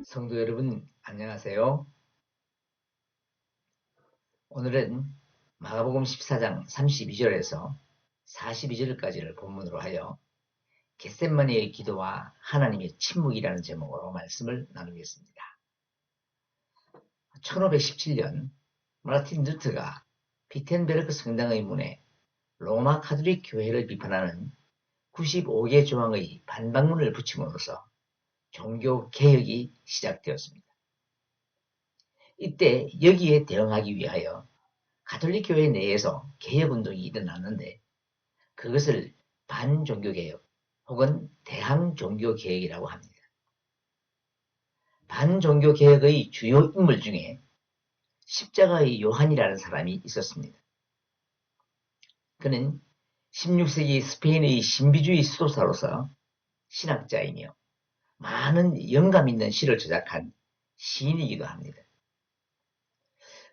성도 여러분, 안녕하세요. 오늘은 마가복음 14장 32절에서 42절까지를 본문으로 하여 겟세마네의 기도와 하나님의 침묵이라는 제목으로 말씀을 나누겠습니다. 1517년 마르틴 루트가 비텐베르크 성당의 문에 로마 카톨릭 교회를 비판하는 95개 조항의 반박문을 붙임으로써 종교 개혁이 시작되었습니다. 이때 여기에 대응하기 위하여 가톨릭 교회 내에서 개혁운동이 일어났는데 그것을 반종교개혁 혹은 대항종교개혁이라고 합니다. 반종교개혁의 주요 인물 중에 십자가의 요한이라는 사람이 있었습니다. 그는 16세기 스페인의 신비주의 수도사로서 신학자이며 많은 영감 있는 시를 저작한 시인이기도 합니다.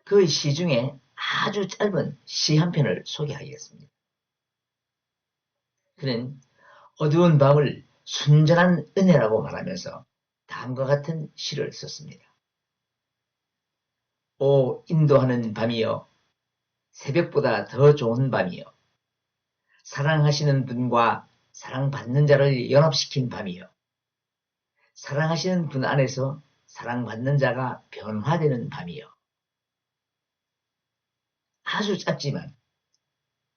그 시 중에 아주 짧은 시 한 편을 소개하겠습니다. 그는 어두운 밤을 순전한 은혜라고 말하면서 다음과 같은 시를 썼습니다. 오 인도하는 밤이여, 새벽보다 더 좋은 밤이여, 사랑하시는 분과 사랑받는 자를 연합시킨 밤이여, 사랑하시는 분 안에서 사랑받는 자가 변화되는 밤이여. 아주 짧지만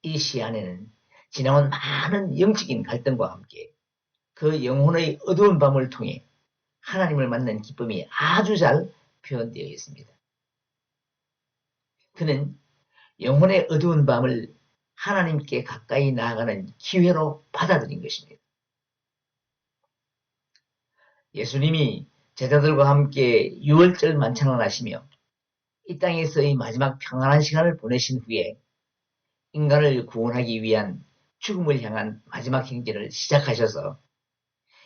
이 시 안에는 지나온 많은 영적인 갈등과 함께 그 영혼의 어두운 밤을 통해 하나님을 만난 기쁨이 아주 잘 표현되어 있습니다. 그는 영혼의 어두운 밤을 하나님께 가까이 나아가는 기회로 받아들인 것입니다. 예수님이 제자들과 함께 유월절 만찬을 하시며 이 땅에서의 마지막 평안한 시간을 보내신 후에 인간을 구원하기 위한 죽음을 향한 마지막 행진을 시작하셔서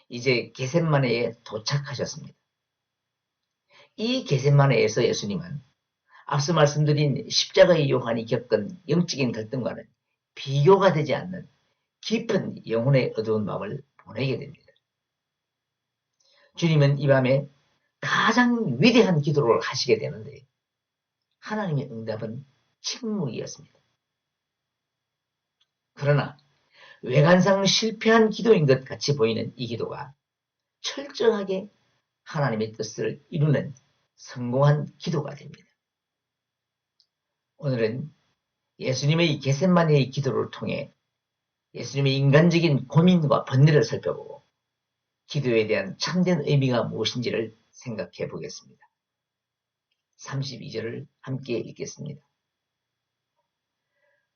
이제 겟세마네에 도착하셨습니다. 이 겟세마네에서 예수님은 앞서 말씀드린 십자가의 요한이 겪은 영적인 갈등과는 비교가 되지 않는 깊은 영혼의 어두운 밤을 보내게 됩니다. 주님은 이 밤에 가장 위대한 기도를 하시게 되는데 하나님의 응답은 침묵이었습니다. 그러나 외관상 실패한 기도인 것 같이 보이는 이 기도가 철저하게 하나님의 뜻을 이루는 성공한 기도가 됩니다. 오늘은 예수님의 겟세마네의 기도를 통해 예수님의 인간적인 고민과 번뇌를 살펴보고 기도에 대한 참된 의미가 무엇인지를 생각해 보겠습니다. 32절을 함께 읽겠습니다.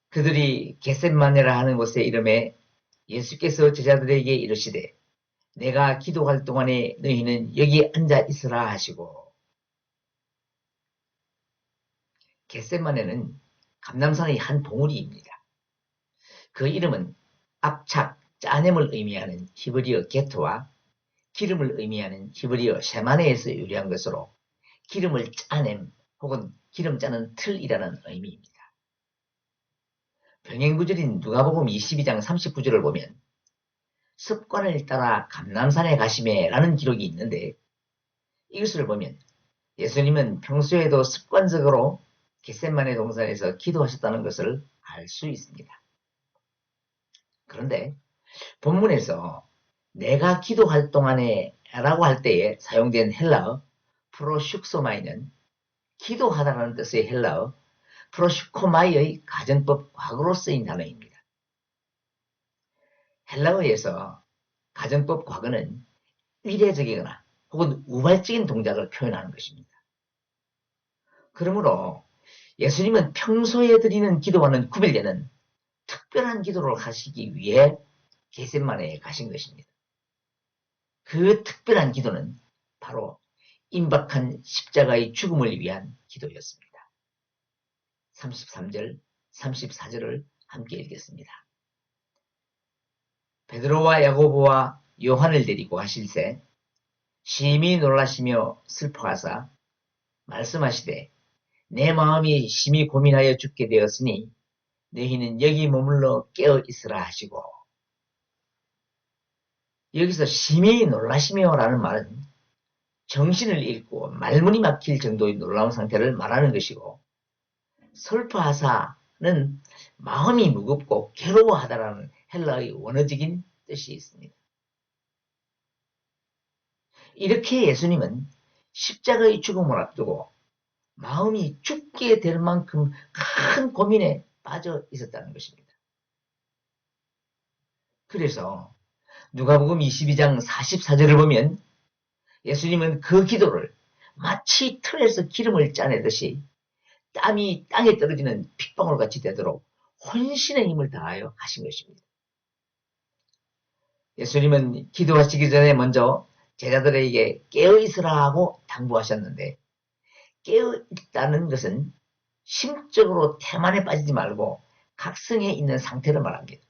그들이 겟세마네라 하는 곳에 이름에 예수께서 제자들에게 이르시되 내가 기도할 동안에 너희는 여기 앉아 있으라 하시고. 겟세마네는 감람산의 한 봉우리입니다. 그 이름은 압착, 짜냄을 의미하는 히브리어 게토와 기름을 의미하는 히브리어 셰마네에서 유래한 것으로 기름을 짜냄 혹은 기름 짜는 틀이라는 의미입니다. 병행구절인 누가복음 22장 39절을 보면 습관을 따라 감람산에 가시매 라는 기록이 있는데 이것을 보면 예수님은 평소에도 습관적으로 겟세마네 동산에서 기도하셨다는 것을 알 수 있습니다. 그런데 본문에서 내가 기도할 동안에 라고 할 때에 사용된 헬라어 프로슈크소마이는 기도하다라는 뜻의 헬라어 프로슈코마이의 가정법 과거로 쓰인 단어입니다. 헬라어에서 가정법 과거는 의례적이거나 혹은 우발적인 동작을 표현하는 것입니다. 그러므로 예수님은 평소에 드리는 기도와는 구별되는 특별한 기도를 하시기 위해 겟세마네에 가신 것입니다. 그 특별한 기도는 바로 임박한 십자가의 죽음을 위한 기도였습니다. 33절, 34절을 함께 읽겠습니다. 베드로와 야고보와 요한을 데리고 하실새 심히 놀라시며 슬퍼하사 말씀하시되 내 마음이 심히 고민하여 죽게 되었으니 너희는 여기 머물러 깨어 있으라 하시고, 여기서 심히 놀라시며라는 말은 정신을 잃고 말문이 막힐 정도의 놀라운 상태를 말하는 것이고, 슬퍼하사는 마음이 무겁고 괴로워하다라는 헬라의 원어적인 뜻이 있습니다. 이렇게 예수님은 십자가의 죽음을 앞두고 마음이 죽게 될 만큼 큰 고민에 빠져 있었다는 것입니다. 그래서 누가복음 22장 44절을 보면 예수님은 그 기도를 마치 틀에서 기름을 짜내듯이 땀이 땅에 떨어지는 핏방울같이 되도록 혼신의 힘을 다하여 하신 것입니다. 예수님은 기도하시기 전에 먼저 제자들에게 깨어있으라 하고 당부하셨는데, 깨어있다는 것은 심적으로 태만에 빠지지 말고 각성해 있는 상태를 말합니다.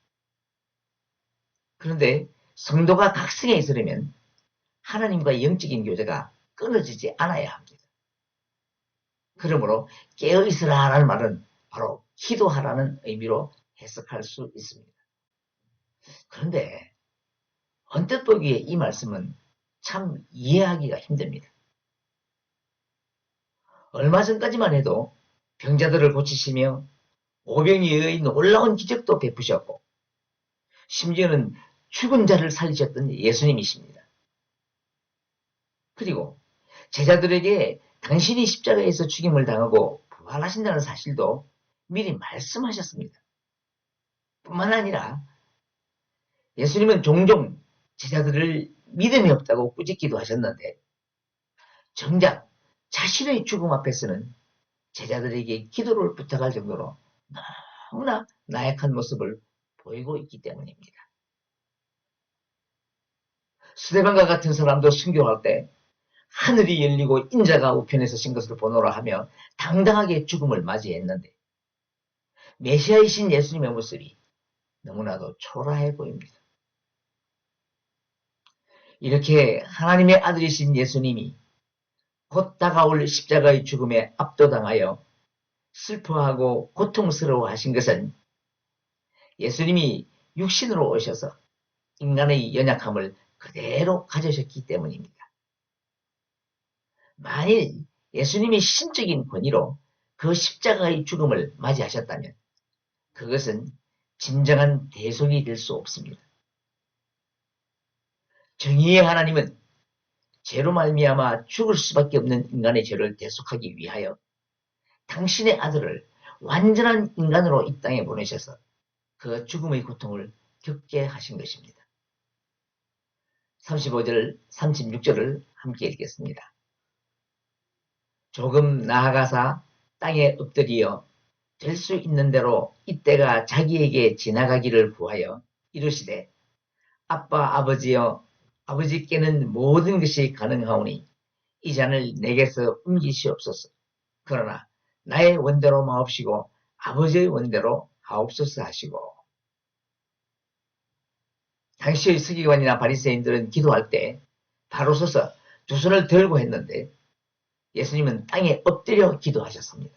그런데 성도가 각성해 있으려면 하나님과의 영적인 교제가 끊어지지 않아야 합니다. 그러므로 깨어있으라라는 말은 바로 기도하라는 의미로 해석할 수 있습니다. 그런데 언뜻 보기에 이 말씀은 참 이해하기가 힘듭니다. 얼마 전까지만 해도 병자들을 고치시며 오병이어의 놀라운 기적도 베푸셨고, 심지어는 죽은 자를 살리셨던 예수님이십니다. 그리고 제자들에게 당신이 십자가에서 죽임을 당하고 부활하신다는 사실도 미리 말씀하셨습니다. 뿐만 아니라 예수님은 종종 제자들을 믿음이 없다고 꾸짖기도 하셨는데, 정작 자신의 죽음 앞에서는 제자들에게 기도를 부탁할 정도로 너무나 나약한 모습을 보이고 있기 때문입니다. 스데반과 같은 사람도 순교할 때 하늘이 열리고 인자가 우편에 서신 것을 보노라 하며 당당하게 죽음을 맞이했는데, 메시아이신 예수님의 모습이 너무나도 초라해 보입니다. 이렇게 하나님의 아들이신 예수님이 곧 다가올 십자가의 죽음에 압도당하여 슬퍼하고 고통스러워 하신 것은 예수님이 육신으로 오셔서 인간의 연약함을 그대로 가져셨기 때문입니다. 만일 예수님이 신적인 권위로 그 십자가의 죽음을 맞이하셨다면 그것은 진정한 대속이 될 수 없습니다. 정의의 하나님은 죄로 말미암아 죽을 수밖에 없는 인간의 죄를 대속하기 위하여 당신의 아들을 완전한 인간으로 이 땅에 보내셔서 그 죽음의 고통을 겪게 하신 것입니다. 35절, 36절을 함께 읽겠습니다. 조금 나아가사 땅에 엎드리어 될 수 있는 대로 이때가 자기에게 지나가기를 구하여 이르시되, 아빠 아버지여, 아버지께는 모든 것이 가능하오니 이 잔을 내게서 옮기시옵소서. 그러나 나의 원대로 마옵시고 아버지의 원대로 하옵소서 하시고. 당시의 서기관이나 바리새인들은 기도할 때 바로 서서 두 손을 들고 했는데 예수님은 땅에 엎드려 기도하셨습니다.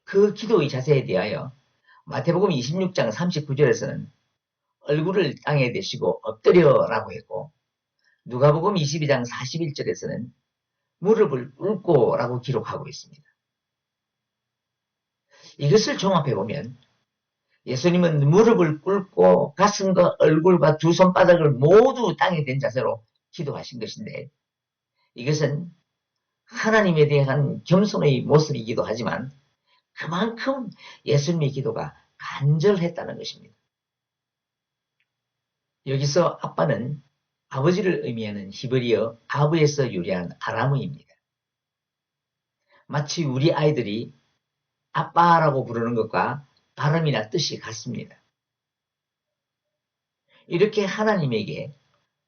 그 기도의 자세에 대하여 마태복음 26장 39절에서는 얼굴을 땅에 대시고 엎드려라고 했고, 누가복음 22장 41절에서는 무릎을 꿇고라고 기록하고 있습니다. 이것을 종합해보면 예수님은 무릎을 꿇고 가슴과 얼굴과 두 손바닥을 모두 땅에 댄 자세로 기도하신 것인데, 이것은 하나님에 대한 겸손의 모습이기도 하지만 그만큼 예수님의 기도가 간절했다는 것입니다. 여기서 아빠는 아버지를 의미하는 히브리어 아브에서 유래한 아람어입니다. 마치 우리 아이들이 아빠라고 부르는 것과 발음이나 뜻이 같습니다. 이렇게 하나님에게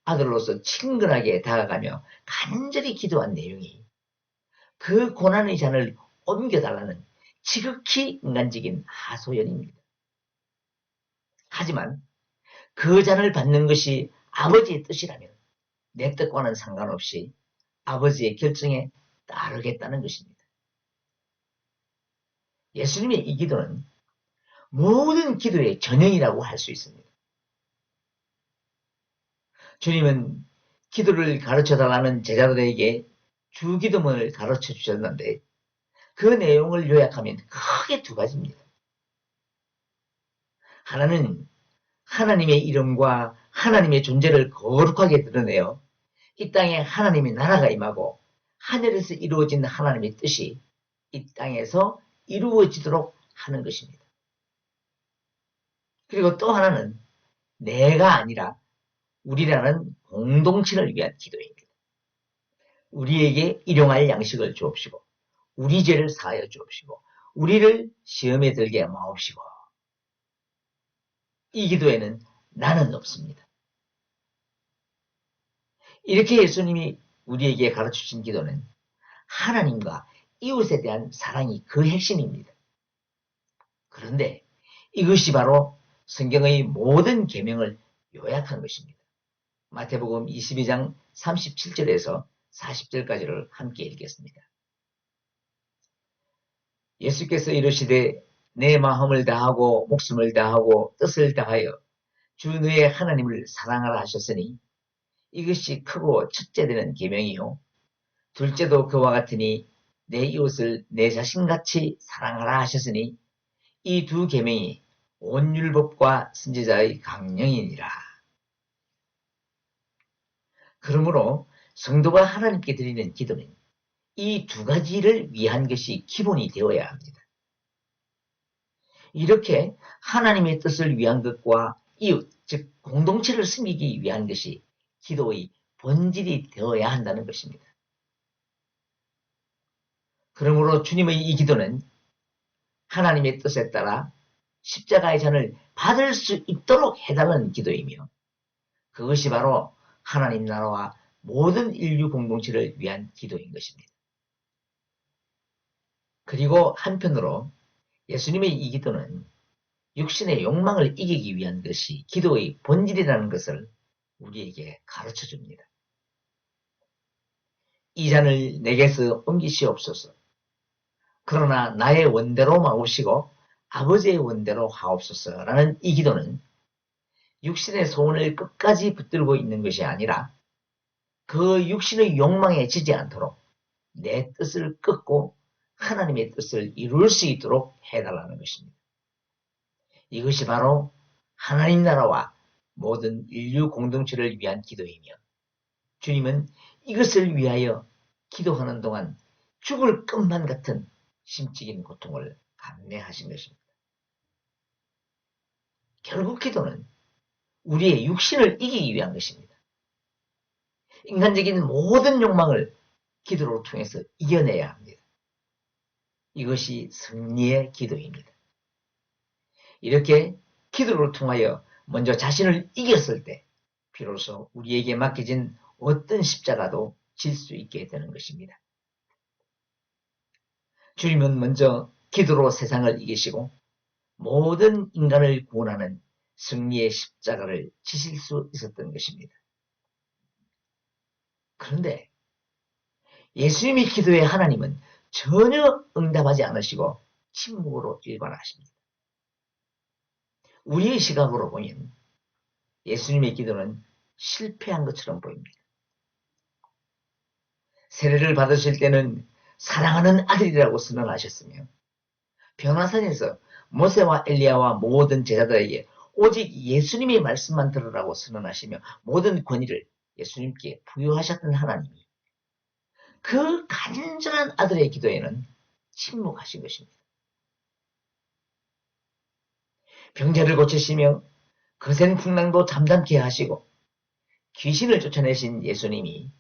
아들로서 친근하게 다가가며 간절히 기도한 내용이 그 고난의 잔을 옮겨달라는 지극히 인간적인 하소연입니다. 하지만 그 잔을 받는 것이 아버지의 뜻이라면 내 뜻과는 상관없이 아버지의 결정에 따르겠다는 것입니다. 예수님의 이 기도는 모든 기도의 전형이라고 할 수 있습니다. 주님은 기도를 가르쳐달라는 제자들에게 주기도문을 가르쳐 주셨는데 그 내용을 요약하면 크게 두 가지입니다. 하나는 하나님의 이름과 하나님의 존재를 거룩하게 드러내어 이 땅에 하나님의 나라가 임하고 하늘에서 이루어진 하나님의 뜻이 이 땅에서 이루어지도록 하는 것입니다. 그리고 또 하나는 내가 아니라 우리라는 공동체를 위한 기도입니다. 우리에게 일용할 양식을 주옵시고 우리 죄를 사하여 주옵시고 우리를 시험에 들게 마옵시고. 이 기도에는 나는 없습니다. 이렇게 예수님이 우리에게 가르쳐주신 기도는 하나님과 이웃에 대한 사랑이 그 핵심입니다. 그런데 이것이 바로 성경의 모든 계명을 요약한 것입니다. 마태복음 22장 37절에서 40절까지를 함께 읽겠습니다. 예수께서 이르시되 내 마음을 다하고 목숨을 다하고 뜻을 다하여 주 너의 하나님을 사랑하라 하셨으니 이것이 크고 첫째 되는 계명이요 둘째도 그와 같으니 내 이웃을 내 자신같이 사랑하라 하셨으니 이 두 계명이 온 율법과 선지자의 강령이니라. 그러므로 성도가 하나님께 드리는 기도는 이 두 가지를 위한 것이 기본이 되어야 합니다. 이렇게 하나님의 뜻을 위한 것과 이웃, 즉 공동체를 섬기기 위한 것이 기도의 본질이 되어야 한다는 것입니다. 그러므로 주님의 이 기도는 하나님의 뜻에 따라 십자가의 잔을 받을 수 있도록 해달라는 기도이며 그것이 바로 하나님 나라와 모든 인류 공동체를 위한 기도인 것입니다. 그리고 한편으로 예수님의 이 기도는 육신의 욕망을 이기기 위한 것이 기도의 본질이라는 것을 우리에게 가르쳐 줍니다. 이 잔을 내게서 옮기시옵소서. 그러나 나의 원대로 마오시고 아버지의 원대로 하옵소서라는 이 기도는 육신의 소원을 끝까지 붙들고 있는 것이 아니라 그 육신의 욕망에 지지 않도록 내 뜻을 끊고 하나님의 뜻을 이룰 수 있도록 해달라는 것입니다. 이것이 바로 하나님 나라와 모든 인류 공동체를 위한 기도이며 주님은 이것을 위하여 기도하는 동안 죽을 것만 같은 심적인 고통을 감내하신 것입니다. 결국 기도는 우리의 육신을 이기기 위한 것입니다. 인간적인 모든 욕망을 기도를 통해서 이겨내야 합니다. 이것이 승리의 기도입니다. 이렇게 기도를 통하여 먼저 자신을 이겼을 때 비로소 우리에게 맡겨진 어떤 십자가도 질 수 있게 되는 것입니다. 주님은 먼저 기도로 세상을 이기시고 모든 인간을 구원하는 승리의 십자가를 지실 수 있었던 것입니다. 그런데 예수님이 기도에 하나님은 전혀 응답하지 않으시고 침묵으로 일관하십니다. 우리의 시각으로 보면 예수님의 기도는 실패한 것처럼 보입니다. 세례를 받으실 때는 사랑하는 아들이라고 선언하셨으며 변화산에서 모세와 엘리야와 모든 제자들에게 오직 예수님의 말씀만 들으라고 선언하시며 모든 권위를 예수님께 부여하셨던 하나님이 그 간절한 아들의 기도에는 침묵하신 것입니다. 병자를 고치시며 거센 풍랑도 잠잠케 하시고 귀신을 쫓아내신 예수님이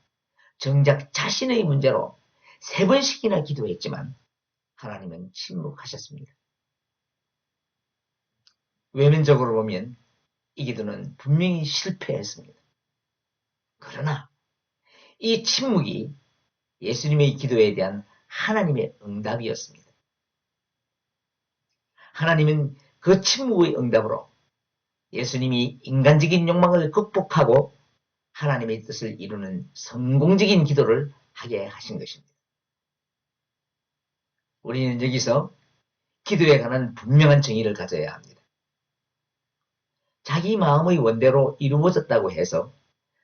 정작 자신의 문제로 3번씩이나 기도했지만 하나님은 침묵하셨습니다. 외면적으로 보면 이 기도는 분명히 실패했습니다. 그러나 이 침묵이 예수님의 기도에 대한 하나님의 응답이었습니다. 하나님은 그 침묵의 응답으로 예수님이 인간적인 욕망을 극복하고 하나님의 뜻을 이루는 성공적인 기도를 하게 하신 것입니다. 우리는 여기서 기도에 관한 분명한 정의를 가져야 합니다. 자기 마음의 원대로 이루어졌다고 해서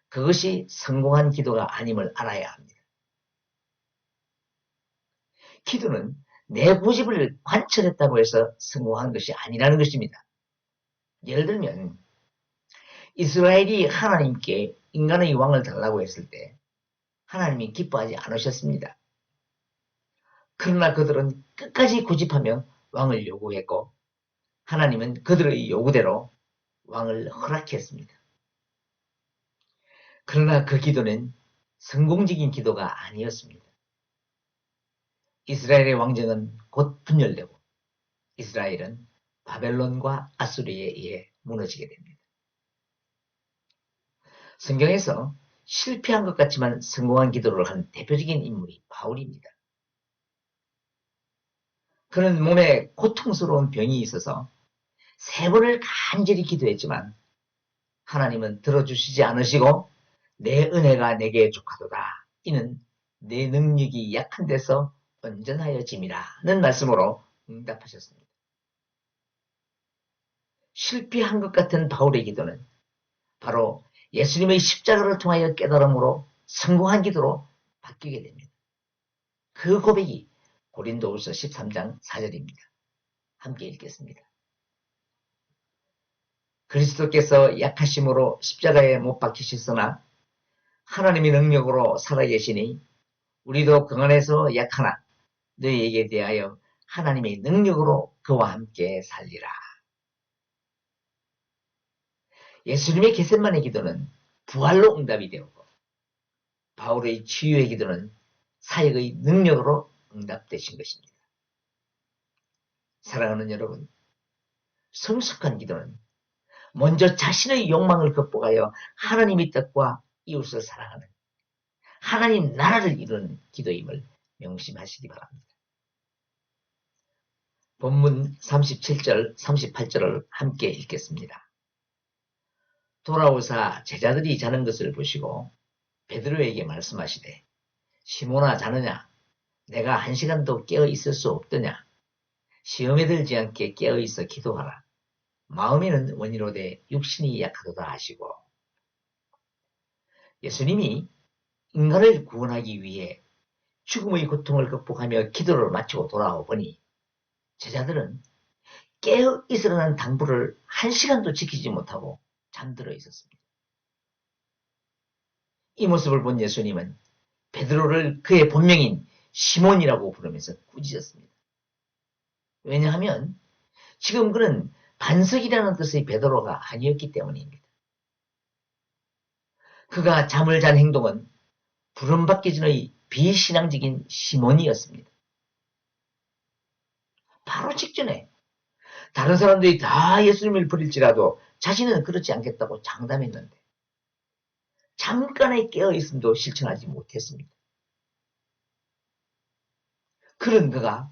그것이 성공한 기도가 아님을 알아야 합니다. 기도는 내 고집을 관철했다고 해서 성공한 것이 아니라는 것입니다. 예를 들면 이스라엘이 하나님께 인간의 왕을 달라고 했을 때 하나님이 기뻐하지 않으셨습니다. 그러나 그들은 끝까지 고집하며 왕을 요구했고 하나님은 그들의 요구대로 왕을 허락했습니다. 그러나 그 기도는 성공적인 기도가 아니었습니다. 이스라엘의 왕정은 곧 분열되고 이스라엘은 바벨론과 아수르에 의해 무너지게 됩니다. 성경에서 실패한 것 같지만 성공한 기도를 한 대표적인 인물이 바울입니다. 그는 몸에 고통스러운 병이 있어서 3번을 간절히 기도했지만 하나님은 들어주시지 않으시고 내 은혜가 내게 족하도다. 이는 내 능력이 약한 데서 온전하여짐이라는 말씀으로 응답하셨습니다. 실패한 것 같은 바울의 기도는 바로 예수님의 십자가를 통하여 깨달음으로 성공한 기도로 바뀌게 됩니다. 그 고백이 고린도후서 13장 4절입니다. 함께 읽겠습니다. 그리스도께서 약하심으로 십자가에 못 박히셨으나 하나님의 능력으로 살아계시니 우리도 그 안에서 약하나 너희에게 대하여 하나님의 능력으로 그와 함께 살리라. 예수님의 겟세마네 기도는 부활로 응답이 되었고 바울의 치유의 기도는 사역의 능력으로 응답되신 것입니다. 사랑하는 여러분, 성숙한 기도는 먼저 자신의 욕망을 극복하여 하나님의 뜻과 이웃을 사랑하는 하나님 나라를 이루는 기도임을 명심하시기 바랍니다. 본문 37절, 38절을 함께 읽겠습니다. 돌아오사 제자들이 자는 것을 보시고 베드로에게 말씀하시되 시몬아 자느냐? 내가 1시간도 깨어 있을 수 없더냐? 시험에 들지 않게 깨어 있어 기도하라. 마음에는 원이로되 육신이 약하도다 하시고 예수님이 인간을 구원하기 위해 죽음의 고통을 극복하며 기도를 마치고 돌아오 보니 제자들은 깨어 있으라는 당부를 1시간도 지키지 못하고 잠들어 있었습니다. 이 모습을 본 예수님은 베드로를 그의 본명인 시몬이라고 부르면서 꾸짖었습니다. 왜냐하면 지금 그는 반석이라는 뜻의 베드로가 아니었기 때문입니다. 그가 잠을 잔 행동은 부름받기 전의 비신앙적인 시몬이었습니다. 바로 직전에 다른 사람들이 다 예수님을 버릴지라도 자신은 그렇지 않겠다고 장담했는데 잠깐의 깨어있음도 실천하지 못했습니다. 그런 그가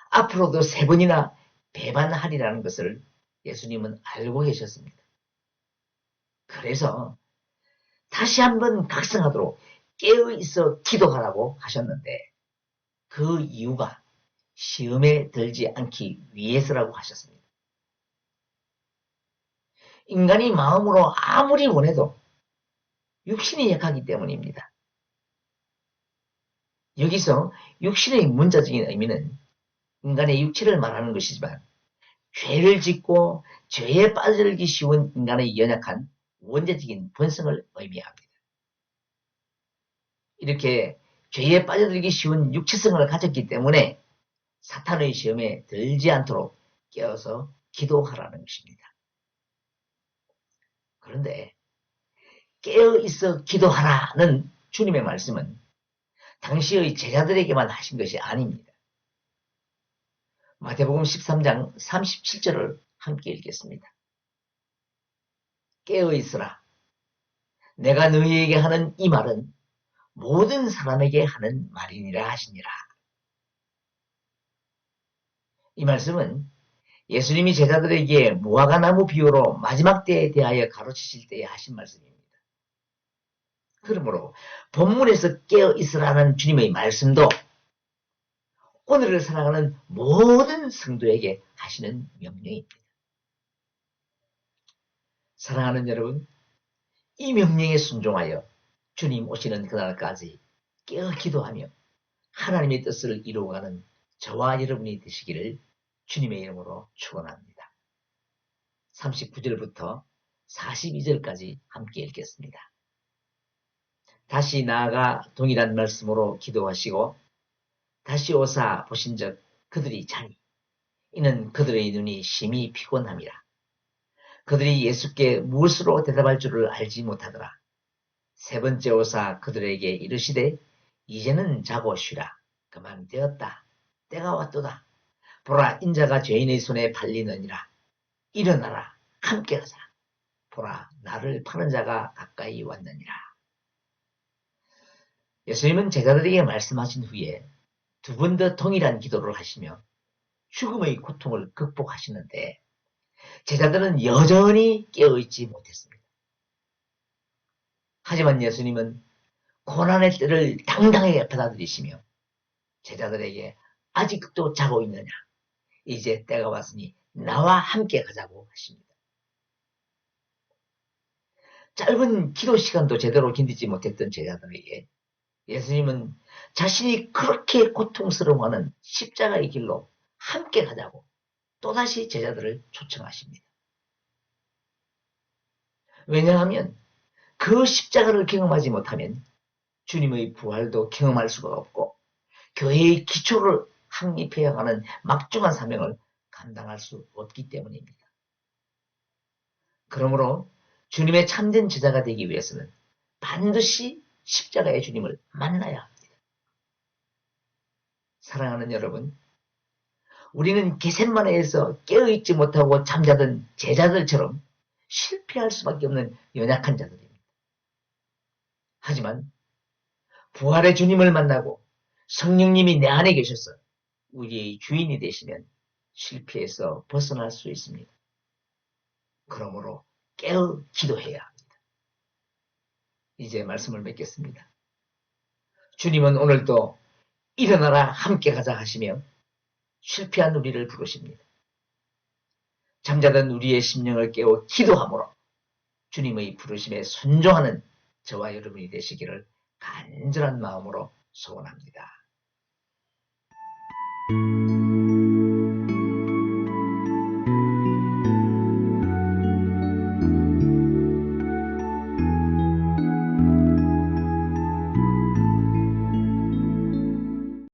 앞으로도 3번이나 배반하리라는 것을 예수님은 알고 계셨습니다. 그래서 다시 한번 각성하도록 깨어있어 기도하라고 하셨는데 그 이유가 시험에 들지 않기 위해서라고 하셨습니다. 인간이 마음으로 아무리 원해도 육신이 약하기 때문입니다. 여기서 육신의 문자적인 의미는 인간의 육체를 말하는 것이지만 죄를 짓고 죄에 빠져들기 쉬운 인간의 연약한 원죄적인 본성을 의미합니다. 이렇게 죄에 빠져들기 쉬운 육체성을 가졌기 때문에 사탄의 시험에 들지 않도록 깨어서 기도하라는 것입니다. 그런데 깨어있어 기도하라는 주님의 말씀은 당시의 제자들에게만 하신 것이 아닙니다. 마태복음 13장 37절을 함께 읽겠습니다. 깨어있으라. 내가 너희에게 하는 이 말은 모든 사람에게 하는 말이니라 하시니라. 이 말씀은 예수님이 제자들에게 무화과나무 비유로 마지막 때에 대하여 가르치실 때에 하신 말씀입니다. 그러므로 본문에서 깨어있으라는 주님의 말씀도 오늘을 살아가는 모든 성도에게 하시는 명령입니다. 사랑하는 여러분, 이 명령에 순종하여 주님 오시는 그날까지 깨어 기도하며 하나님의 뜻을 이루어가는 저와 여러분이 되시기를 주님의 이름으로 축원합니다. 39절부터 42절까지 함께 읽겠습니다. 다시 나아가 동일한 말씀으로 기도하시고 다시 오사 보신즉 그들이 자니 이는 그들의 눈이 심히 피곤함이라. 그들이 예수께 무엇으로 대답할 줄을 알지 못하더라. 세 번째 오사 그들에게 이르시되 이제는 자고 쉬라. 그만 되었다. 때가 왔도다. 보라 인자가 죄인의 손에 팔리느니라. 일어나라. 함께 가자. 보라 나를 파는 자가 가까이 왔느니라. 예수님은 제자들에게 말씀하신 후에 두 번 더 동일한 기도를 하시며 죽음의 고통을 극복하시는데 제자들은 여전히 깨어있지 못했습니다. 하지만 예수님은 고난의 때를 당당하게 받아들이시며 제자들에게 아직도 자고 있느냐? 이제 때가 왔으니 나와 함께 가자고 하십니다. 짧은 기도 시간도 제대로 견디지 못했던 제자들에게 예수님은 자신이 그렇게 고통스러워하는 십자가의 길로 함께 가자고 또다시 제자들을 초청하십니다. 왜냐하면 그 십자가를 경험하지 못하면 주님의 부활도 경험할 수가 없고 교회의 기초를 확립해야 하는 막중한 사명을 감당할 수 없기 때문입니다. 그러므로 주님의 참된 제자가 되기 위해서는 반드시 십자가의 주님을 만나야 합니다. 사랑하는 여러분, 우리는 겟세마네에서 깨어있지 못하고 잠자던 제자들처럼 실패할 수밖에 없는 연약한 자들입니다. 하지만 부활의 주님을 만나고 성령님이 내 안에 계셔서 우리의 주인이 되시면 실패에서 벗어날 수 있습니다. 그러므로 깨어 기도해야 합니다. 이제 말씀을 맺겠습니다. 주님은 오늘도 일어나라 함께 가자 하시며 실패한 우리를 부르십니다. 잠자던 우리의 심령을 깨워 기도함으로 주님의 부르심에 순종하는 저와 여러분이 되시기를 간절한 마음으로 소원합니다.